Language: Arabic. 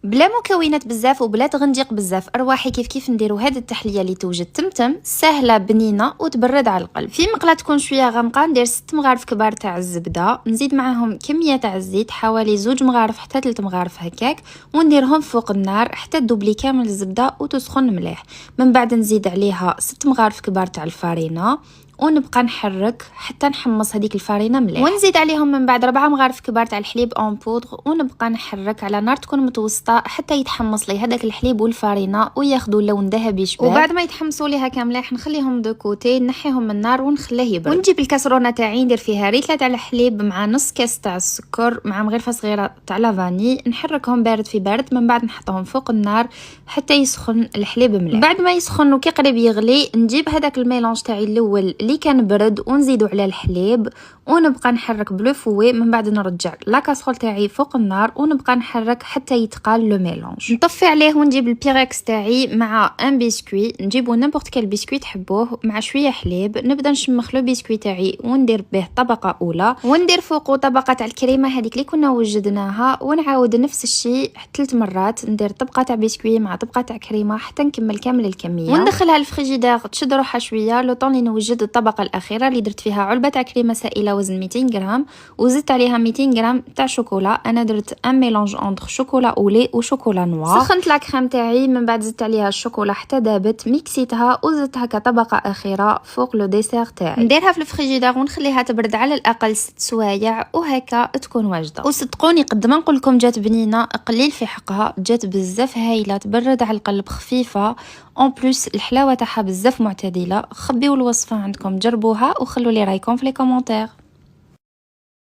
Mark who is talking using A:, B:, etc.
A: بلا مكونات بزاف وبلا تغنديق بزاف، ارواحي كيف نديروا هذه التحليه اللي توجد تمتم سهله بنينه وتبرد على القلب. في مقله تكون شويه غامقه ندير 6 مغارف كبار تاع الزبده، نزيد معاهم كميه تاع الزيت حوالي 2 مغارف حتى 3 مغارف هكاك، ونديرهم فوق النار حتى تدوبلي كامل الزبده وتسخن مليح. من بعد نزيد عليها 6 مغارف كبار تاع الفارينه ونبقى نحرك حتى نحمص هذيك الفارينه مليح، ونزيد عليهم من بعد 4 مغارف كبار تاع الحليب اون بودغ، ونبقى نحرك على نار تكون متوسطه حتى يتحمص لي هذاك الحليب والفارينه وياخذوا لون ذهبي شباب. وبعد ما يتحمصوا لي هكا مليح نخليهم دو كوتي، نحيهم من النار ونخليه يبرد. ونجيب الكاسرونه تاعي ندير فيها ريتله تاع الحليب مع نص كاس تاع السكر مع مغرفه صغيره تاع لافاني، نحركهم بارد في بارد، من بعد نحطهم فوق النار حتى يسخن الحليب مليح. بعد ما يسخن وكي قريب يغلي نجيب هذاك الميلونج تاعي الاول اللي كان برد ونزيدو على الحليب ونبقى نحرك بلو فوي، من بعد نرجع لا كاسرول تاعي فوق النار ونبقى نحرك حتى يتقال لو ميلونج. نطفي عليه ونجيب البيركس تاعي مع ان بسكوي، نجيبو نيمبورط كال بسكوي تحبوه مع شويه حليب، نبدا نشمخ لو بسكوي تاعي وندير به طبقه اولى، وندير فوقه طبقه تاع الكريمه هذيك اللي كنا وجدناها، ونعاود نفس الشيء 3 مرات، ندير طبقه تاع بسكوي مع طبقه تاع كريمه حتى نكمل كامل الكميه، وندخلها الفريجيدير تشد روحها شويه لو طون نوجد الطبقه الاخيره اللي درت فيها علبه تاع كريمه سائله وزن 200 غرام، وزدت عليها 200 غرام تاع شوكولا. انا درت ان ميلونج اونتر شوكولا اولي وشوكولا نوار. سخنت لا كريم تاعي، من بعد زدت عليها الشوكولا حتى دابت، ميكسيتها وزدتها كطبقه اخيره فوق لو ديسير تاعي. نديرها في الفريجيدير ونخليها تبرد على الاقل 6 سوايع وهكا تكون واجده. وصدقوني قد ما نقول لكم جات بنينه قليل في حقها، جات بزاف هايله تبرد على القلب، خفيفه اون بليس الحلاوه تاعها بزاف معتدله. خبيوا الوصفه عندكم، جربوها وخلوا لي رايكم في لي كومونتير.